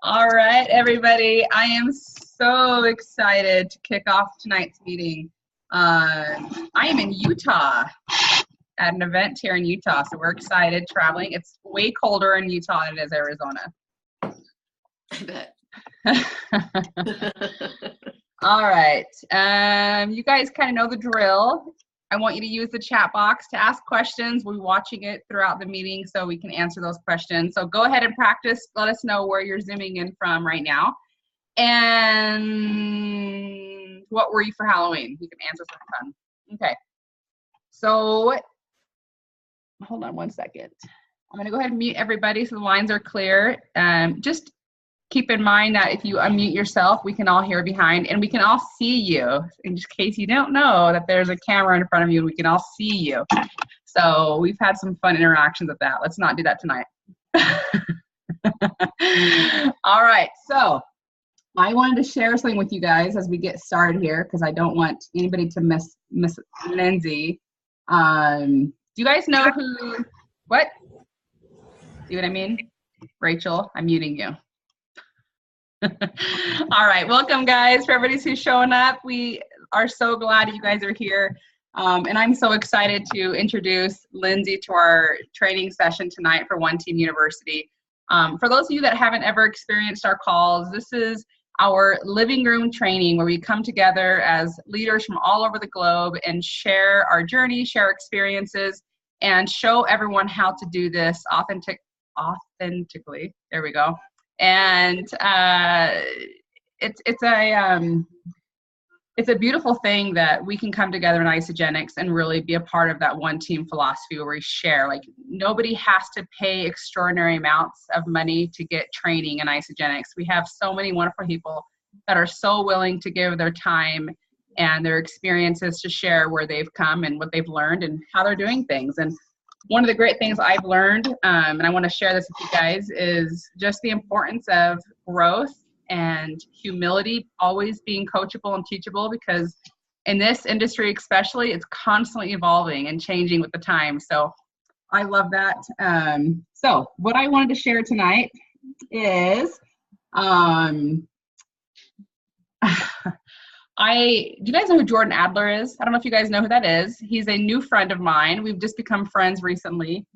All right, everybody. I am so excited to kick off tonight's meeting. I am in Utah at an event here in Utah, so we're excited traveling. It's way colder in Utah than it is Arizona. I bet. All right. You guys kind of know the drill. I want you to use the chat box to ask questions. We'll be watching it throughout the meeting so we can answer those questions. So go ahead and practice. Let us know where you're zooming in from right now. And what were you for Halloween? You can answer something fun. Okay. So hold on one second. I'm going to go ahead and mute everybody so the lines are clear. Just keep in mind that if you unmute yourself, we can all hear behind and we can all see you. In case you don't know that there's a camera in front of you and we can all see you. So we've had some fun interactions with that. Let's not do that tonight. All right. So I wanted to share something with you guys as we get started here because I don't want anybody to miss Lindsey. Do you guys know who, what? See what I mean? Rachel, I'm muting you. All right, welcome guys. For everybody who's showing up, we are so glad you guys are here. And I'm so excited to introduce Lindsey to our training session tonight for One Team University. For those of you that haven't ever experienced our calls, this is our living room training where we come together as leaders from all over the globe and share our journey, share experiences, and show everyone how to do this authentically. There we go. And it's a beautiful thing that we can come together in Isogenics and really be a part of that one team philosophy where we share. Like nobody has to pay extraordinary amounts of money to get training in Isogenics. We have so many wonderful people that are so willing to give their time and their experiences to share where they've come and what they've learned and how they're doing things. And one of the great things I've learned, and I want to share this with you guys, is just the importance of growth and humility, always being coachable and teachable, because in this industry especially, it's constantly evolving and changing with the time. So I love that. So what I wanted to share tonight is, do you guys know who Jordan Adler is? I don't know if you guys know who that is. He's a new friend of mine. We've just become friends recently.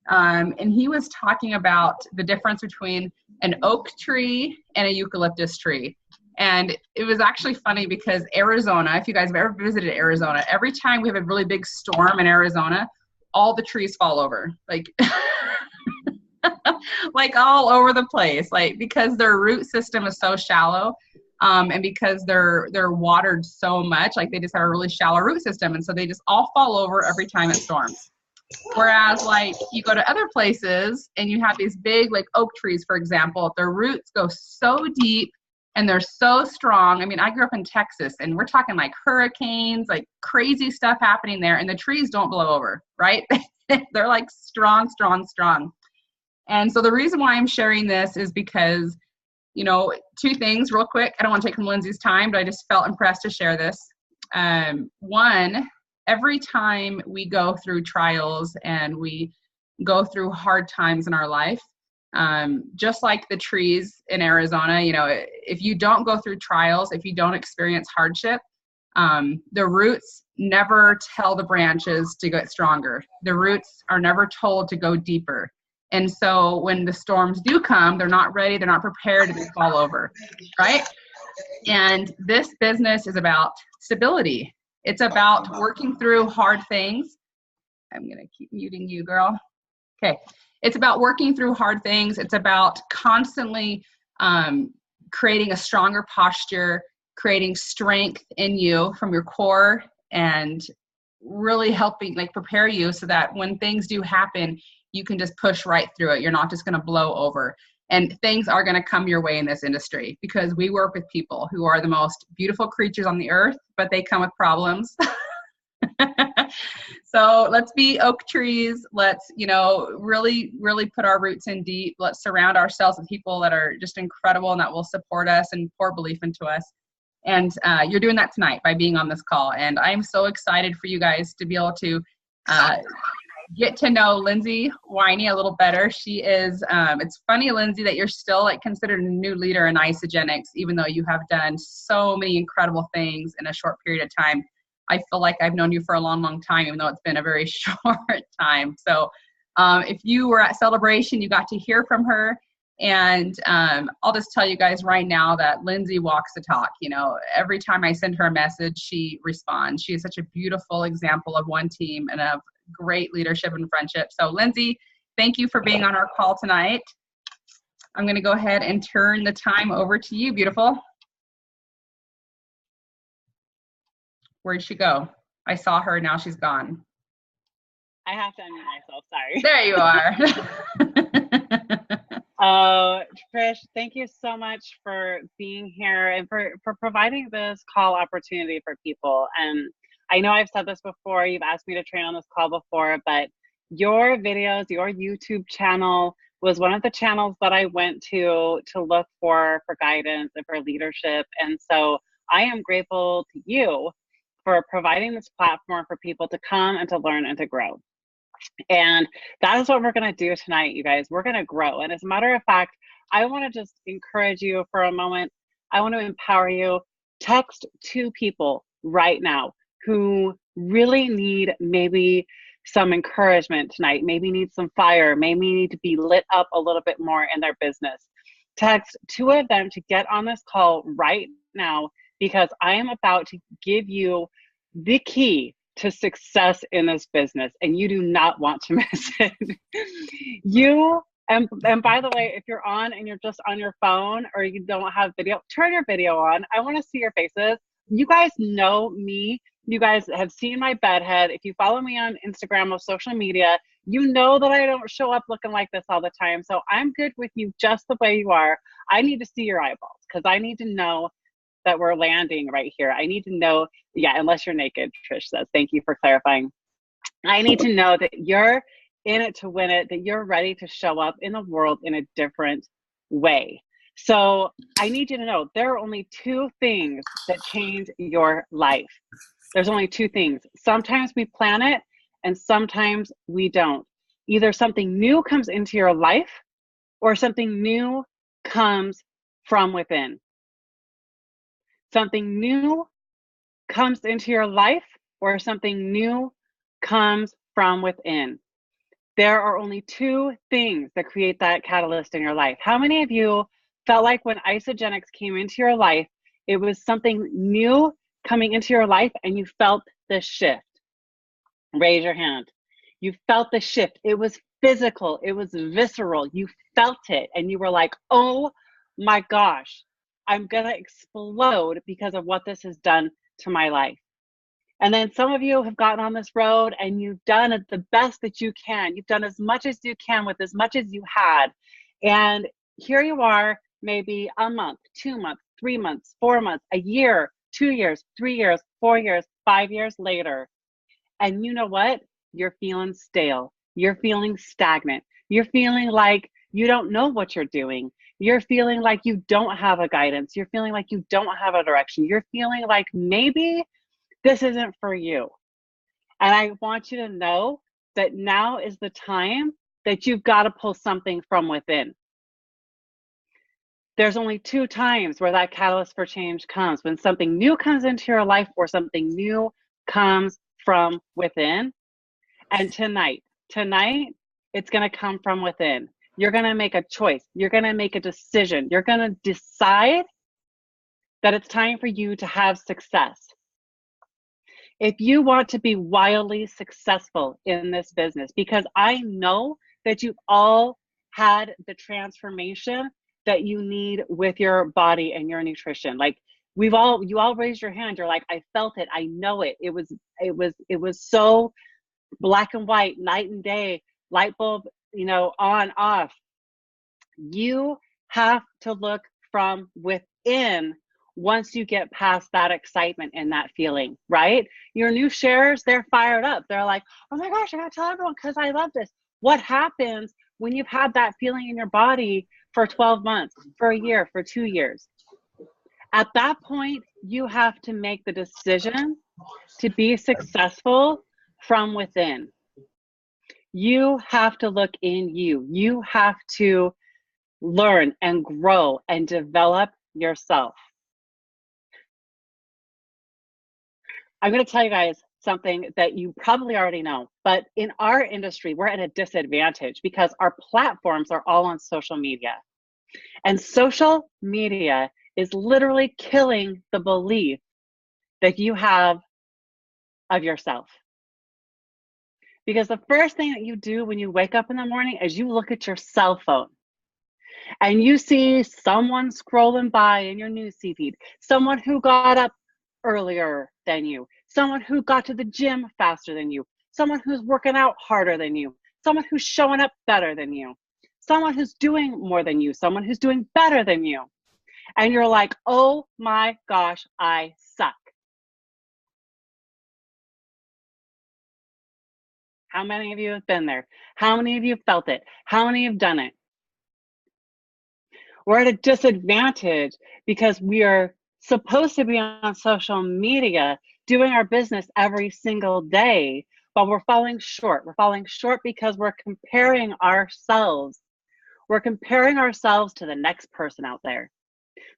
And he was talking about the difference between an oak tree and a eucalyptus tree. And it was actually funny because Arizona, if you guys have ever visited Arizona, every time we have a really big storm in Arizona, all the trees fall over. Like, like all over the place, like because their root system is so shallow. And because they're watered so much, like they just have a really shallow root system. And so they just all fall over every time it storms. Whereas like you go to other places and you have these big like oak trees, for example, their roots go so deep and they're so strong. I mean, I grew up in Texas and we're talking like hurricanes, like crazy stuff happening there. And the trees don't blow over, right? They're like strong, strong, strong. And so the reason why I'm sharing this is because, you know, two things real quick. I don't want to take from Lindsey's time, but I just felt impressed to share this. One, every time we go through trials and we go through hard times in our life, just like the trees in Arizona, you know, if you don't go through trials, if you don't experience hardship, the roots never tell the branches to get stronger. The roots are never told to go deeper. And so when the storms do come, they're not ready, they're not prepared, and they fall over, right? And this business is about stability. It's about working through hard things. I'm going to keep muting you, girl. Okay. It's about working through hard things. It's about constantly creating a stronger posture, creating strength in you from your core, and really helping like prepare you so that when things do happen, you can just push right through it. You're not just going to blow over. And things are going to come your way in this industry because we work with people who are the most beautiful creatures on the earth, but they come with problems. So let's be oak trees. Let's, you know, really, really put our roots in deep. Let's surround ourselves with people that are just incredible and that will support us and pour belief into us. And you're doing that tonight by being on this call. And I'm so excited for you guys to be able to get to know Lindsey Wynia a little better. She is, it's funny, Lindsey, that you're still like considered a new leader in Isogenics, even though you have done so many incredible things in a short period of time. I feel like I've known you for a long, long time, even though it's been a very short time. So if you were at Celebration, you got to hear from her. And I'll just tell you guys right now that Lindsey walks the talk. You know, every time I send her a message, she responds. She is such a beautiful example of one team and of great leadership and friendship. So Lindsey, thank you for being on our call tonight. I'm going to go ahead and turn the time over to you, beautiful. Where'd she go? I saw her, now she's gone. I have to unmute myself, sorry. There you are. Oh, Trish, thank you so much for being here and for providing this call opportunity for people. And I know I've said this before, you've asked me to train on this call before, but your videos, your YouTube channel was one of the channels that I went to look for guidance and for leadership. And so I am grateful to you for providing this platform for people to come and to learn and to grow. And that is what we're going to do tonight, you guys. We're going to grow. And as a matter of fact, I want to just encourage you for a moment. I want to empower you. Text 2 people right now who really need maybe some encouragement tonight, maybe need some fire, maybe need to be lit up a little bit more in their business. Text 2 of them to get on this call right now, because I am about to give you the key to success in this business, and you do not want to miss it. And by the way, if you're on and you're just on your phone or you don't have video, turn your video on. I want to see your faces. You guys know me. You guys have seen my bedhead. If you follow me on Instagram or social media, you know that I don't show up looking like this all the time. So I'm good with you just the way you are. I need to see your eyeballs because I need to know that we're landing right here. I need to know, yeah, unless you're naked, Trish says. Thank you for clarifying. I need to know that you're in it to win it, that you're ready to show up in the world in a different way. So I need you to know there are only 2 things that change your life. There's only 2 things. Sometimes we plan it and sometimes we don't. Either something new comes into your life or something new comes from within. Something new comes into your life or something new comes from within. There are only 2 things that create that catalyst in your life. How many of you felt like when Isogenics came into your life, it was something new coming into your life and you felt the shift? Raise your hand. You felt the shift. It was physical. It was visceral. You felt it and you were like, oh my gosh, I'm going to explode because of what this has done to my life. And then some of you have gotten on this road and you've done it the best that you can. You've done as much as you can with as much as you had. And here you are, maybe a month, 2 months, 3 months, 4 months, a year, 2 years, 3 years, 4 years, 5 years later. And you know what? You're feeling stale. You're feeling stagnant. You're feeling like you don't know what you're doing. You're feeling like you don't have a guidance. You're feeling like you don't have a direction. You're feeling like maybe this isn't for you. And I want you to know that now is the time that you've got to pull something from within. There's only 2 times where that catalyst for change comes: when something new comes into your life or something new comes from within. And tonight, it's going to come from within. You're going to make a choice. You're going to make a decision. You're going to decide that it's time for you to have success. If you want to be wildly successful in this business, because I know that you've all had the transformation that you need with your body and your nutrition. Like you all raised your hand. You're like, I felt it. I know it. It was so black and white, night and day, light bulb, on, off. You have to look from within once you get past that excitement and that feeling, right? Your new sharers, they're fired up. They're like, oh my gosh, I gotta tell everyone because I love this. What happens when you've had that feeling in your body for 12 months, for a year, for 2 years? At that point, you have to make the decision to be successful from within. You have to look in you. You have to learn and grow and develop yourself. I'm going to tell you guys something that you probably already know, but in our industry, we're at a disadvantage because our platforms are all on social media. And social media is literally killing the belief that you have of yourself. Because the first thing that you do when you wake up in the morning is you look at your cell phone and you see someone scrolling by in your newsfeed feed, someone who got up earlier than you, someone who got to the gym faster than you, someone who's working out harder than you, someone who's showing up better than you, someone who's doing more than you, someone who's doing better than you. And you're like, oh my gosh, I suck. How many of you have been there? How many of you have felt it? How many have done it? We're at a disadvantage because we are supposed to be on social media doing our business every single day, but we're falling short. We're falling short because we're comparing ourselves. We're comparing ourselves to the next person out there.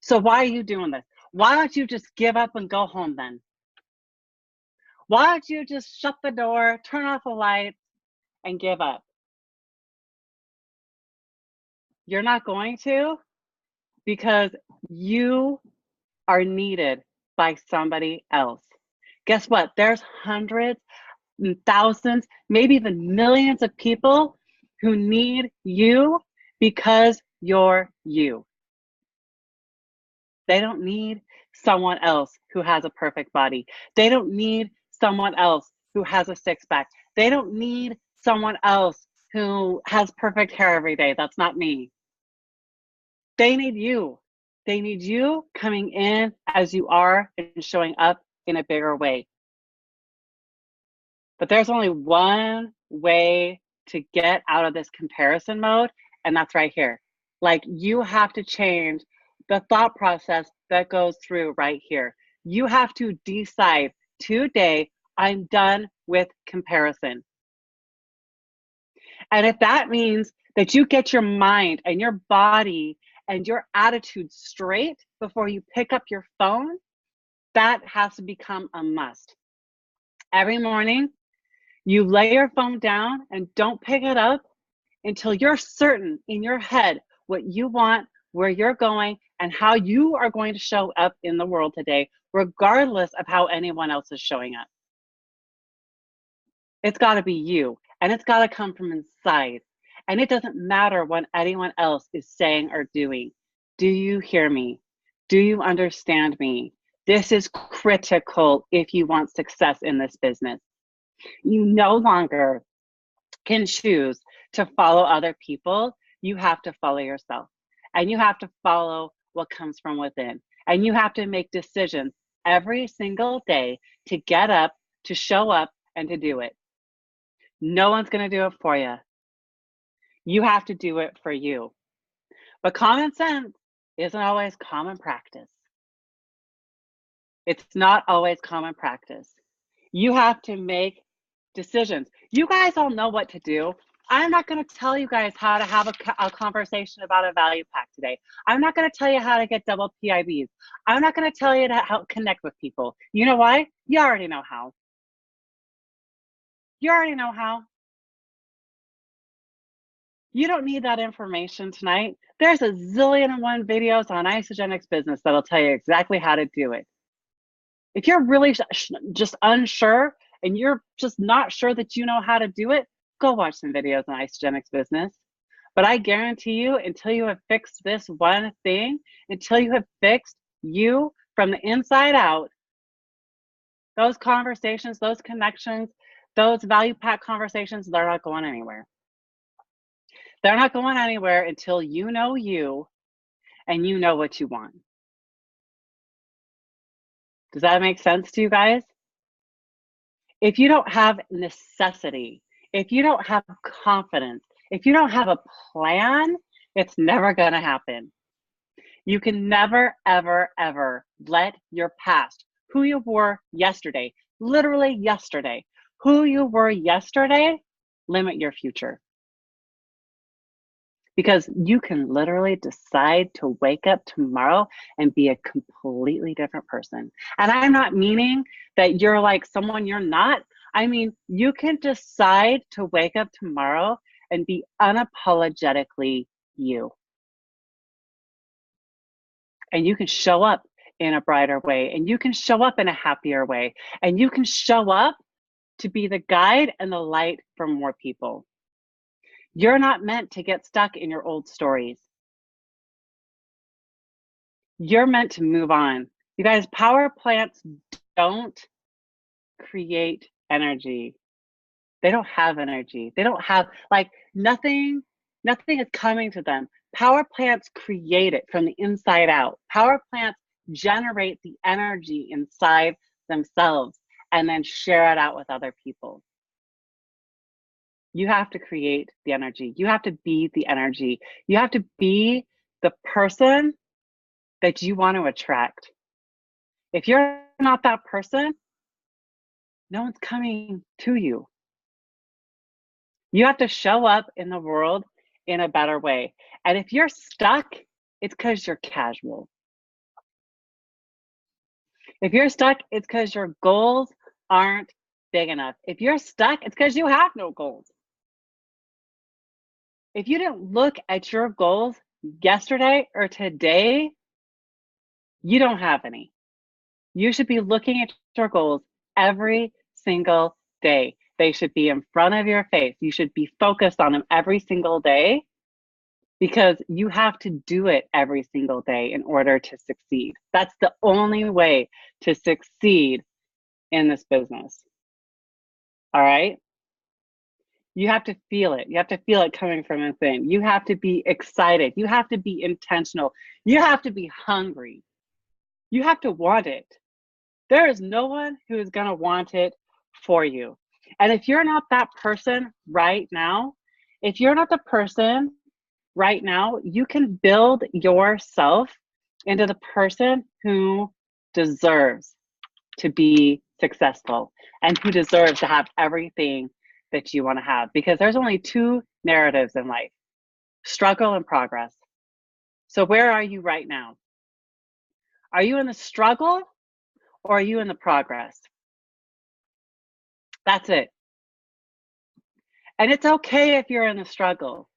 So why are you doing this? Why don't you just give up and go home then? Why don't you just shut the door, turn off the lights, and give up? You're not going to, because you are needed by somebody else. Guess what? There's hundreds and thousands, maybe even millions of people who need you because you're you. They don't need someone else who has a perfect body. They don't need someone else who has a six-pack. They don't need someone else who has perfect hair every day. That's not me. They need you. They need you coming in as you are and showing up in a bigger way. But there's only one way to get out of this comparison mode, and that's right here. Like, you have to change the thought process that goes through right here. You have to decide today, I'm done with comparison. And if that means that you get your mind and your body and your attitude straight before you pick up your phone, that has to become a must. Every morning, you lay your phone down and don't pick it up until you're certain in your head what you want, where you're going, and how you are going to show up in the world today, regardless of how anyone else is showing up. It's got to be you, and it's got to come from inside. And it doesn't matter what anyone else is saying or doing. Do you hear me? Do you understand me? This is critical if you want success in this business. You no longer can choose to follow other people. You have to follow yourself, and you have to follow what comes from within. And you have to make decisions every single day to get up, to show up, and to do it. No one's going to do it for you. You have to do it for you. But common sense isn't always common practice. It's not always common practice. You have to make decisions. You guys all know what to do. I'm not going to tell you guys how to have a conversation about a value pack today. I'm not going to tell you how to get double PIBs. I'm not going to tell you how to connect with people. You know why? You already know how. You already know how. You don't need that information tonight. There's a zillion and one videos on Isogenics Business that'll tell you exactly how to do it. If you're really just unsure and you're just not sure that you know how to do it, go watch some videos on Isogenics Business. But I guarantee you, until you have fixed this one thing, until you have fixed you from the inside out, those conversations, those connections, those value pack conversations, they're not going anywhere. They're not going anywhere until you know you and you know what you want. Does that make sense to you guys? If you don't have necessity, if you don't have confidence, if you don't have a plan, it's never going to happen. You can never, ever, ever let your past, who you were yesterday, literally yesterday, who you were yesterday, limit your future. Because you can literally decide to wake up tomorrow and be a completely different person. And I'm not meaning that you're like someone you're not. I mean, you can decide to wake up tomorrow and be unapologetically you. And you can show up in a brighter way, and you can show up in a happier way, and you can show up to be the guide and the light for more people. You're not meant to get stuck in your old stories. You're meant to move on. You guys, power plants don't create energy. They don't have energy. They don't have, like, nothing is coming to them. Power plants create it from the inside out. Power plants generate the energy inside themselves and then share it out with other people. You have to create the energy. You have to be the energy. You have to be the person that you want to attract. If you're not that person, no one's coming to you. You have to show up in the world in a better way. And if you're stuck, it's because you're casual. If you're stuck, it's because your goals aren't big enough. If you're stuck, it's because you have no goals. If you didn't look at your goals yesterday or today, you don't have any. You should be looking at your goals every single day. They should be in front of your face. You should be focused on them every single day because you have to do it every single day in order to succeed. That's the only way to succeed in this business. All right? You have to feel it. You have to feel it coming from within. You have to be excited. You have to be intentional. You have to be hungry. You have to want it. There is no one who is going to want it for you. And if you're not that person right now, you can build yourself into the person who deserves to be successful and who deserves to have everything that you want to have, because there's only two narratives in life: struggle and progress. So where are you right now? Are you in the struggle or are you in the progress? That's it. And it's okay if you're in the struggle.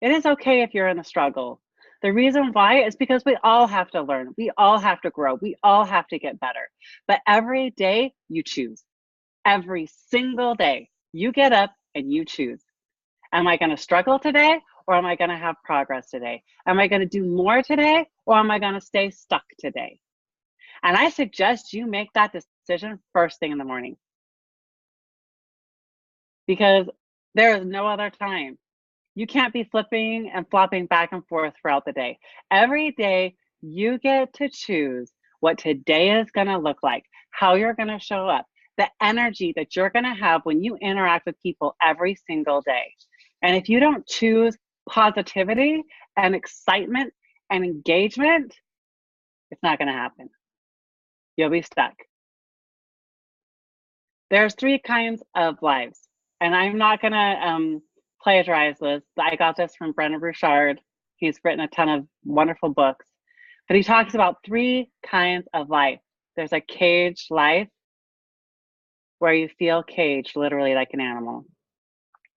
It is okay if you're in the struggle. The reason why is because we all have to learn. We all have to grow. We all have to get better. But every day you choose. Every single day you get up and you choose. Am I going to struggle today or am I going to have progress today? Am I going to do more today or am I going to stay stuck today? And I suggest you make that decision first thing in the morning, because there is no other time. You can't be flipping and flopping back and forth throughout the day. Every day you get to choose what today is going to look like, how you're going to show up, the energy that you're going to have when you interact with people every single day. And if you don't choose positivity and excitement and engagement, it's not going to happen. You'll be stuck. There's 3 kinds of lives, and I'm not going to plagiarize this. I got this from Brendon Burchard. He's written a ton of wonderful books, but he talks about 3 kinds of life. There's a caged life, where you feel caged, literally like an animal.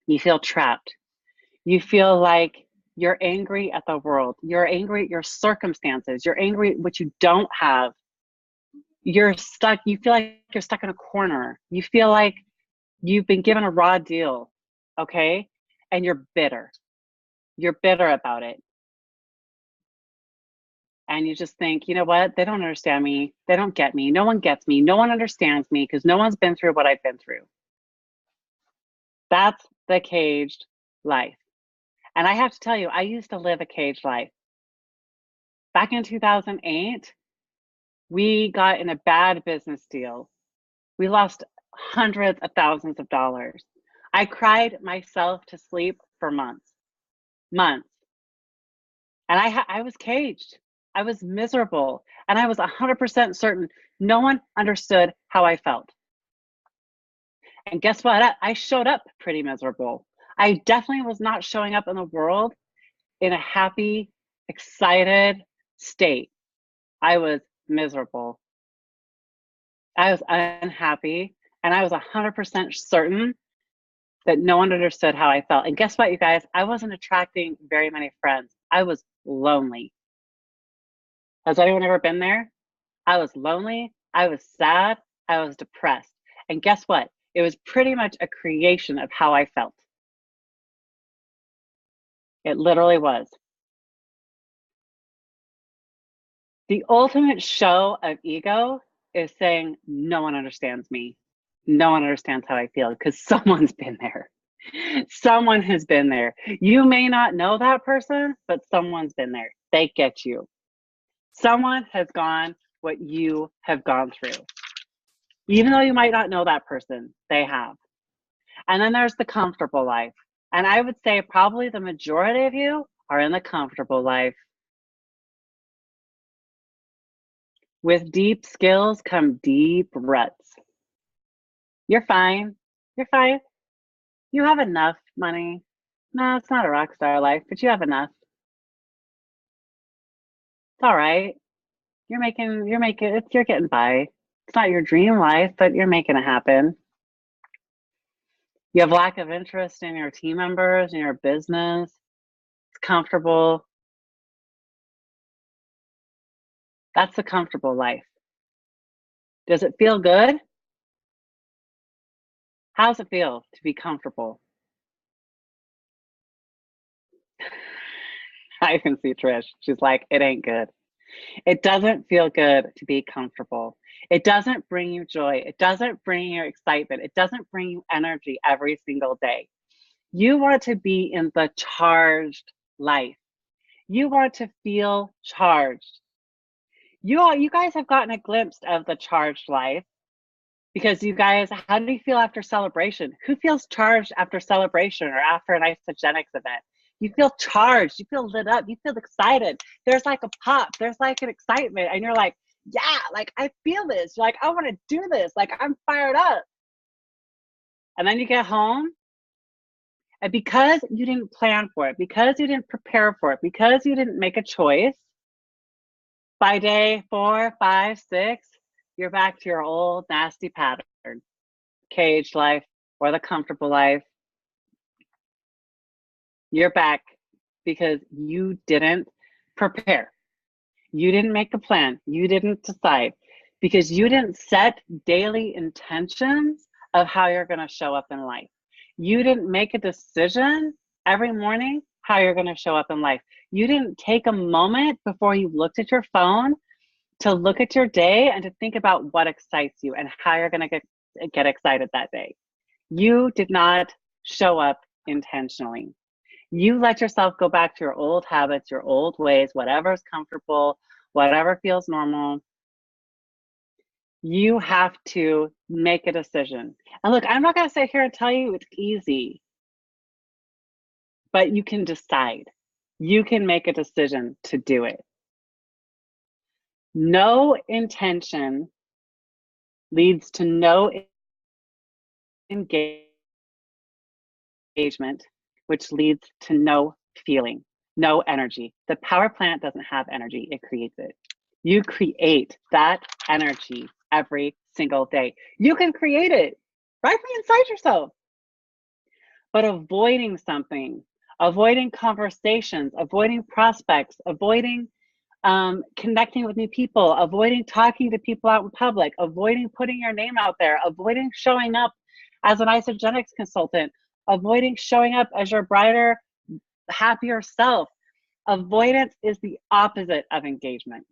You feel trapped. You feel like you're angry at the world. You're angry at your circumstances. You're angry at what you don't have. You're stuck. You feel like you're stuck in a corner. You feel like you've been given a raw deal, okay? And you're bitter. You're bitter about it. And you just think, you know what? They don't understand me. They don't get me. No one gets me. No one understands me because no one's been through what I've been through. That's the caged life. And I have to tell you, I used to live a caged life. Back in 2008, we got in a bad business deal. We lost hundreds of thousands of dollars. I cried myself to sleep for months. And I was caged. I was miserable. And I was 100% certain no one understood how I felt. And guess what? I showed up pretty miserable. I definitely was not showing up in the world in a happy, excited state. I was miserable. I was unhappy, and I was 100% certain that no one understood how I felt. And guess what, you guys? I wasn't attracting very many friends. I was lonely. Has anyone ever been there? I was lonely. I was sad. I was depressed. And guess what? It was pretty much a creation of how I felt. It literally was. The ultimate show of ego is saying, no one understands me. No one understands how I feel, because someone's been there. Someone has been there. You may not know that person, but someone's been there. They get you. Someone has gone what you have gone through. Even though you might not know that person, they have. And then there's the comfortable life. And I would say probably the majority of you are in the comfortable life. With deep skills come deep ruts. You're fine. You're fine. You have enough money. No, it's not a rock star life, but you have enough. It's all right. You're getting by. It's not your dream life, but you're making it happen. You have lack of interest in your team members, in your business. It's comfortable. That's the comfortable life. Does it feel good? How does it feel to be comfortable? I can see Trish. She's like, it ain't good. It doesn't feel good to be comfortable. It doesn't bring you joy. It doesn't bring you excitement. It doesn't bring you energy every single day. You want to be in the charged life. You want to feel charged. You guys have gotten a glimpse of the charged life, because you guys, how do you feel after celebration? Who feels charged after celebration or after an isogenics event? You feel charged, you feel lit up, you feel excited. There's like a pop, there's like an excitement, and you're like, yeah, like I feel this. You're like, I want to do this. Like I'm fired up. And then you get home, and because you didn't plan for it, because you didn't prepare for it, because you didn't make a choice, by day 4, 5, 6, you're back to your old nasty pattern, caged life or the comfortable life. You're back because you didn't prepare. You didn't make a plan. You didn't decide, because you didn't set daily intentions of how you're going to show up in life. You didn't make a decision every morning how you're going to show up in life. You didn't take a moment before you looked at your phone to look at your day and to think about what excites you and how you're going to get excited that day. You did not show up intentionally. You let yourself go back to your old habits, your old ways, whatever's comfortable, whatever feels normal. You have to make a decision. And look, I'm not going to sit here and tell you it's easy, but you can decide. You can make a decision to do it. No intention leads to no engagement, which leads to no feeling, no energy. The power plant doesn't have energy, it creates it. You create that energy every single day. You can create it right from inside yourself. But avoiding something, avoiding conversations, avoiding prospects, avoiding connecting with new people, avoiding talking to people out in public, avoiding putting your name out there, avoiding showing up as an isogenics consultant, avoiding showing up as your brighter, happier self. Avoidance is the opposite of engagement.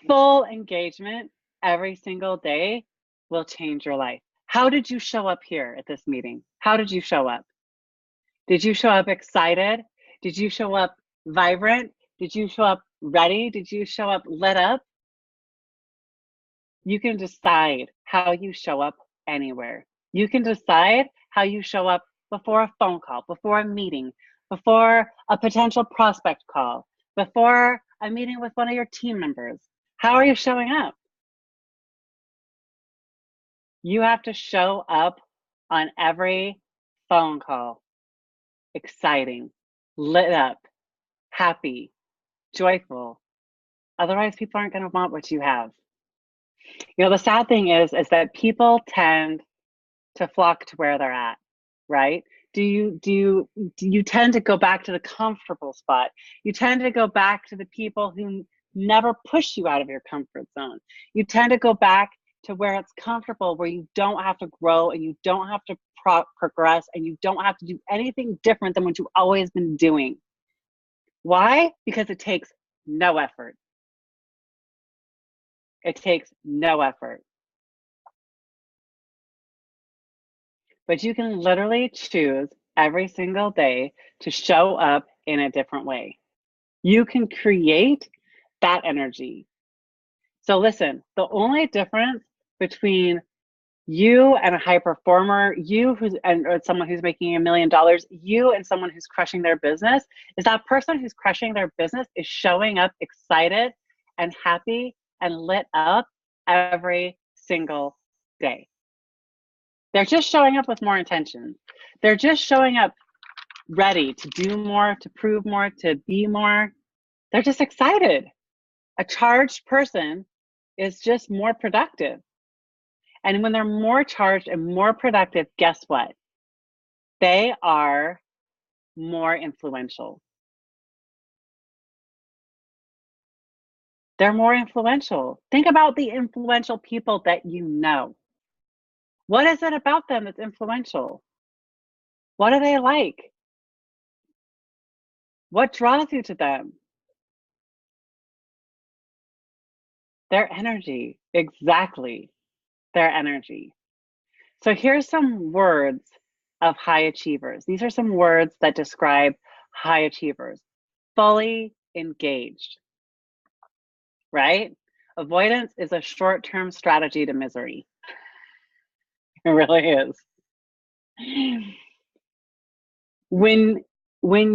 Full engagement every single day will change your life. How did you show up here at this meeting? How did you show up? Did you show up excited? Did you show up vibrant? Did you show up ready? Did you show up lit up? You can decide how you show up anywhere. You can decide how you show up before a phone call, before a meeting, before a potential prospect call, before a meeting with one of your team members. How are you showing up? You have to show up on every phone call, exciting, lit up, happy, joyful. Otherwise, people aren't going to want what you have. You know, the sad thing is that people tend to flock to where they're at, right? Do you tend to go back to the comfortable spot? You tend to go back to the people who never push you out of your comfort zone. You tend to go back to where it's comfortable, where you don't have to grow and you don't have to progress and you don't have to do anything different than what you've always been doing. Why? Because it takes no effort. It takes no effort. But you can literally choose every single day to show up in a different way. You can create that energy. So listen, the only difference between you and a high performer, or someone who's making $1 million, you and someone who's crushing their business, is that person who's crushing their business is showing up excited and happy and lit up every single day. They're just showing up with more intention. They're just showing up ready to do more, to prove more, to be more. They're just excited. A charged person is just more productive. And when they're more charged and more productive, guess what? They are more influential. They're more influential. Think about the influential people that you know. What is it about them that's influential? What are they like? What draws you to them? Their energy, exactly, their energy. So here's some words of high achievers. These are some words that describe high achievers. Fully engaged, right? Avoidance is a short-term strategy to misery. It really is. When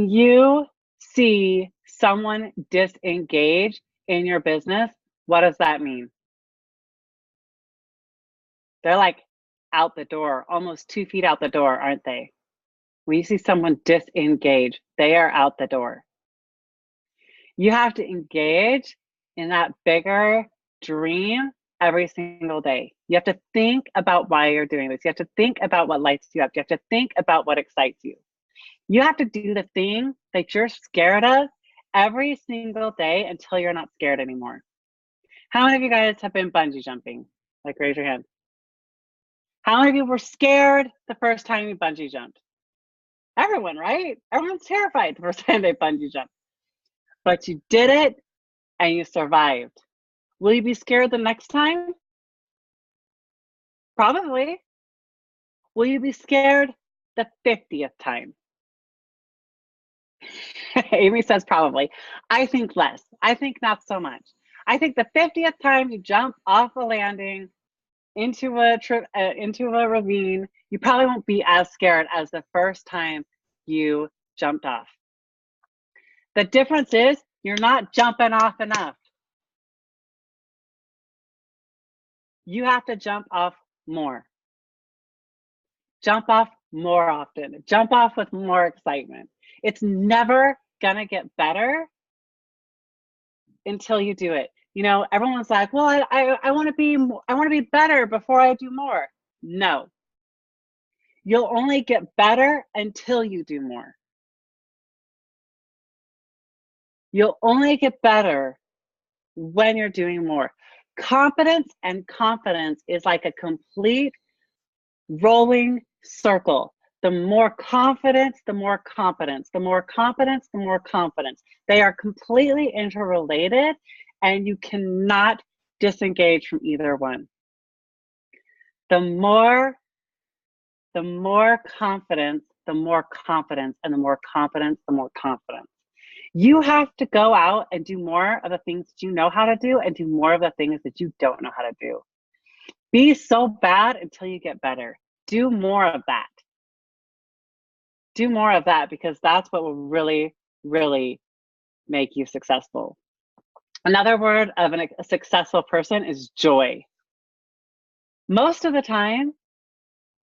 you see someone disengage in your business, what does that mean? They're like out the door, almost 2 feet out the door, aren't they? When you see someone disengage, they are out the door. You have to engage in that bigger dream every single day. You have to think about why you're doing this. You have to think about what lights you up. You have to think about what excites you. You have to do the thing that you're scared of every single day until you're not scared anymore. How many of you guys have been bungee jumping? Like, raise your hand. How many of you were scared the first time you bungee jumped? Everyone, right? Everyone's terrified the first time they bungee jumped. But you did it and you survived. Will you be scared the next time? Probably. Will you be scared the 50th time? Amy says probably. I think less. I think not so much. I think the 50th time you jump off a landing into a ravine, you probably won't be as scared as the first time you jumped off. The difference is you're not jumping off enough. You have to jump off more. Jump off more often. Jump off with more excitement. It's never gonna get better until you do it. You know, everyone's like, well, I want to be better before I do more. No. You'll only get better until you do more. You'll only get better when you're doing more. Competence and confidence is like a complete rolling circle. The more confidence, the more competence. The more competence, the more confidence. They are completely interrelated, and you cannot disengage from either one. The more confidence, the more confidence, and the more confidence, the more confidence. You have to go out and do more of the things that you know how to do and do more of the things that you don't know how to do. Be so bad until you get better. Do more of that. Do more of that, because that's what will really, really make you successful. Another word of a successful person is joy. Most of the time,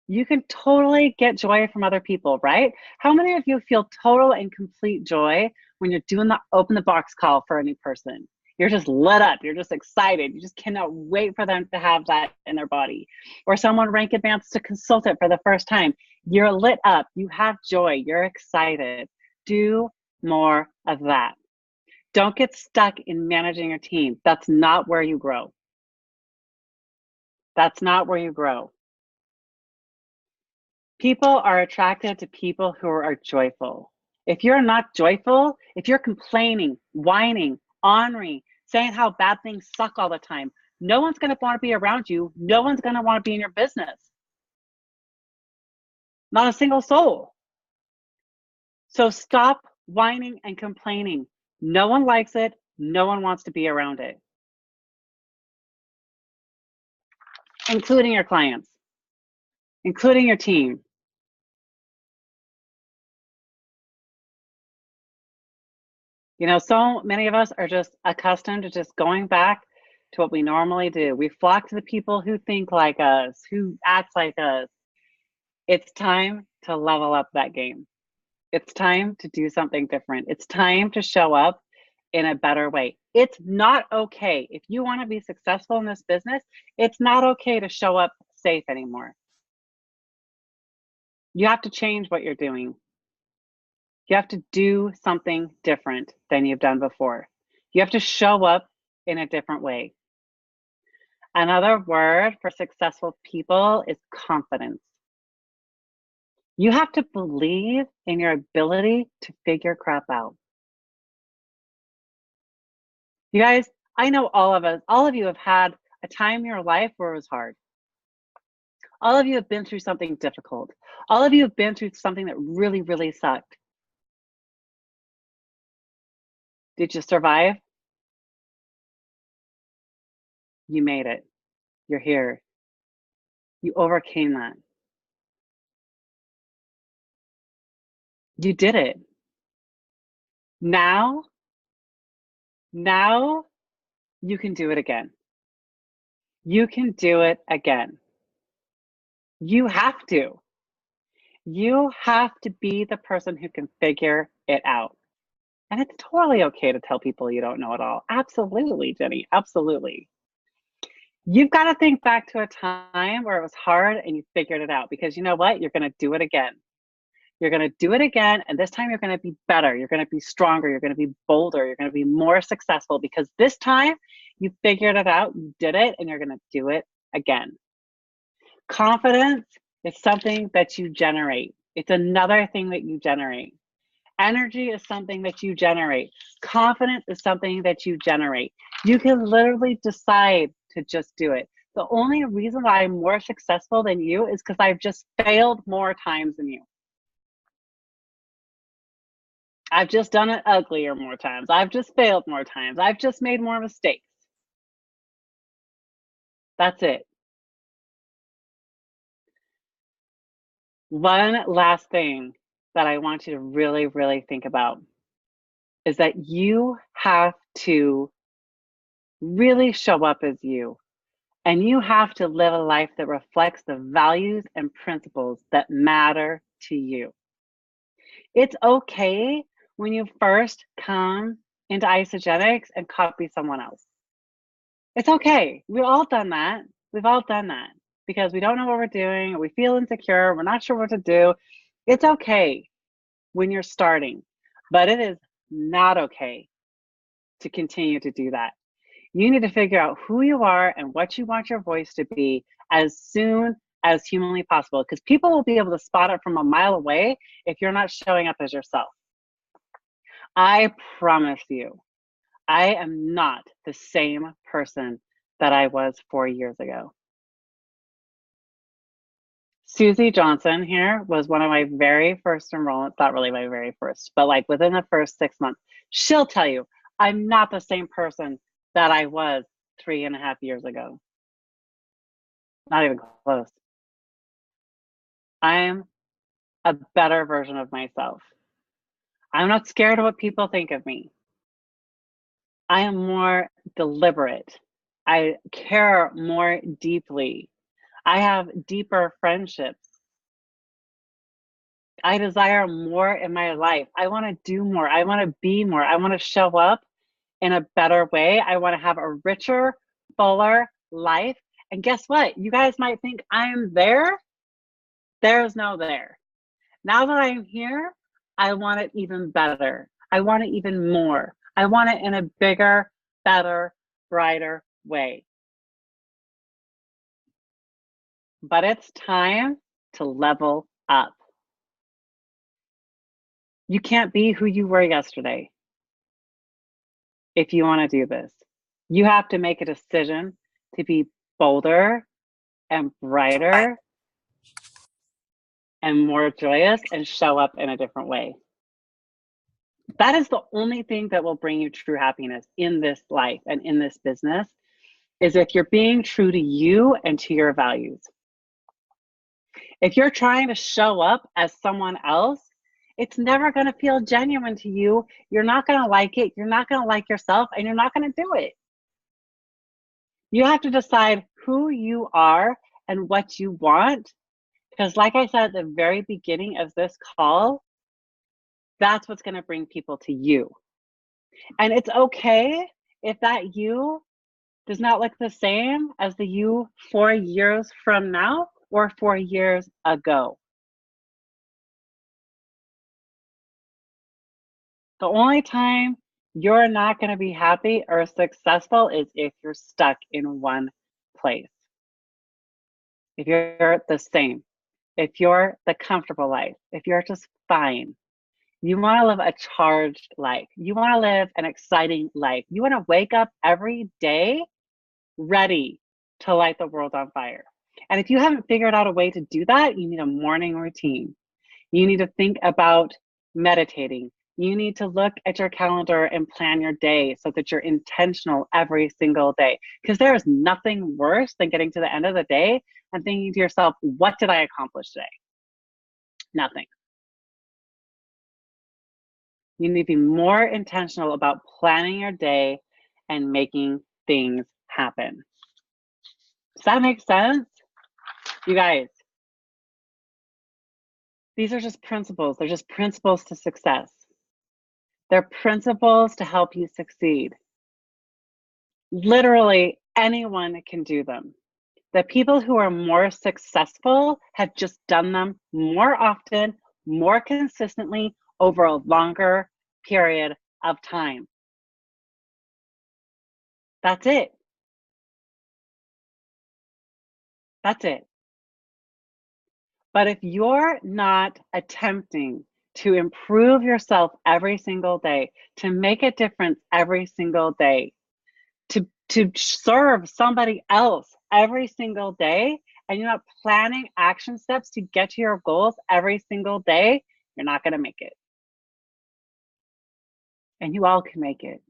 you can totally get joy from other people, right? How many of you feel total and complete joy when you're doing the open the box call for a new person? You're just lit up. You're just excited. You just cannot wait for them to have that in their body. Or someone rank advanced to consultant for the first time. You're lit up. You have joy. You're excited. Do more of that. Don't get stuck in managing your team. That's not where you grow. That's not where you grow. People are attracted to people who are joyful. If you're not joyful, if you're complaining, whining, ornery, saying how bad things suck all the time, no one's going to want to be around you. No one's going to want to be in your business. Not a single soul. So stop whining and complaining. No one likes it. No one wants to be around it, including your clients, including your team. You know, so many of us are just accustomed to just going back to what we normally do. We flock to the people who think like us, who act like us. It's time to level up that game. It's time to do something different. It's time to show up in a better way. It's not okay. If you want to be successful in this business, it's not okay to show up safe anymore. You have to change what you're doing. You have to do something different than you've done before. You have to show up in a different way. Another word for successful people is confidence. You have to believe in your ability to figure crap out. You guys, I know all of you have had a time in your life where it was hard. All of you have been through something difficult. All of you have been through something that really, really sucked. Did you survive? You made it. You're here. You overcame that. You did it. Now you can do it again. You can do it again. You have to. You have to be the person who can figure it out. And it's totally okay to tell people you don't know it all. Absolutely, Jenny. Absolutely. You've got to think back to a time where it was hard and you figured it out, because you know what? You're going to do it again. You're going to do it again. And this time you're going to be better. You're going to be stronger. You're going to be bolder. You're going to be more successful, because this time you figured it out, you did it, and you're going to do it again. Confidence is something that you generate. It's another thing that you generate. Energy is something that you generate. Confidence is something that you generate. You can literally decide to just do it. The only reason why I'm more successful than you is because I've just failed more times than you. I've just done it uglier more times. I've just failed more times. I've just made more mistakes. That's it. One last thing that I want you to really, really think about is that you have to really show up as you, and you have to live a life that reflects the values and principles that matter to you. It's okay when you first come into isogenics and copy someone else. It's okay. We've all done that. We've all done that because we don't know what we're doing, or we feel insecure, we're not sure what to do. It's okay when you're starting, but it is not okay to continue to do that. You need to figure out who you are and what you want your voice to be as soon as humanly possible, because people will be able to spot it from a mile away if you're not showing up as yourself. I promise you, I am not the same person that I was 4 years ago. Susie Johnson here was one of my very first enrollments, not really my very first, but like within the first 6 months. She'll tell you, I'm not the same person that I was 3.5 years ago. Not even close. I'm a better version of myself. I'm not scared of what people think of me. I am more deliberate. I care more deeply I have deeper friendships. I desire more in my life. I want to do more. I want to be more. I want to show up in a better way. I want to have a richer, fuller life. And guess what? You guys might think I'm there. There's no there. Now that I'm here, I want it even better. I want it even more. I want it in a bigger, better, brighter way. But it's time to level up. You can't be who you were yesterday if you want to do this. You have to make a decision to be bolder and brighter and more joyous and show up in a different way. That is the only thing that will bring you true happiness in this life and in this business, is if you're being true to you and to your values. If you're trying to show up as someone else, it's never going to feel genuine to you. You're not going to like it. You're not going to like yourself, and you're not going to do it. You have to decide who you are and what you want. Because like I said at the very beginning of this call, that's what's going to bring people to you. And it's okay if that you does not look the same as the you 4 years from now or 4 years ago. The only time you're not going to be happy or successful is if you're stuck in one place. If you're the same, if you're the comfortable life, if you're just fine. You want to live a charged life. You want to live an exciting life. You want to wake up every day ready to light the world on fire. And if you haven't figured out a way to do that, you need a morning routine. You need to think about meditating. You need to look at your calendar and plan your day so that you're intentional every single day. Because there is nothing worse than getting to the end of the day and thinking to yourself, what did I accomplish today? Nothing. You need to be more intentional about planning your day and making things happen. Does that make sense? You guys, these are just principles. They're just principles to success. They're principles to help you succeed. Literally anyone can do them. The people who are more successful have just done them more often, more consistently, over a longer period of time. That's it. That's it. But if you're not attempting to improve yourself every single day, to make a difference every single day, to serve somebody else every single day, and you're not planning action steps to get to your goals every single day, you're not going to make it. And you all can make it.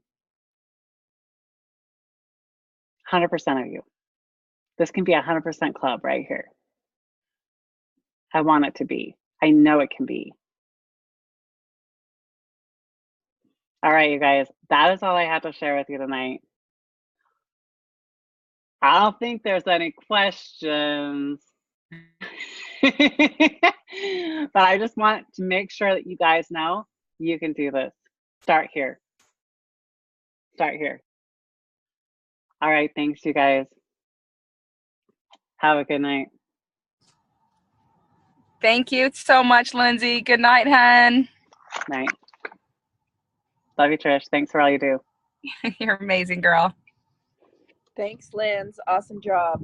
100% of you. This can be a 100% club right here. I want it to be. I know it can be. All right, you guys, that is all I had to share with you tonight. I don't think there's any questions. But I just want to make sure that you guys know you can do this. Start here. Start here. All right, thanks, you guys. Have a good night. Thank you so much, Lindsey. Good night, hun. Night. Love you, Trish. Thanks for all you do. You're amazing, girl. Thanks, Linz. Awesome job.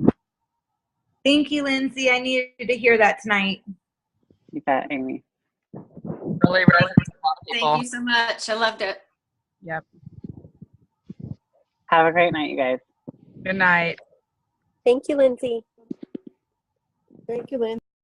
Thank you, Lindsey. I needed to hear that tonight. You bet, Amy. Really resonates with a lot of people. Thank you so much. I loved it. Yep. Have a great night, you guys. Good night. Thank you, Lindsey. Thank you, Lynn.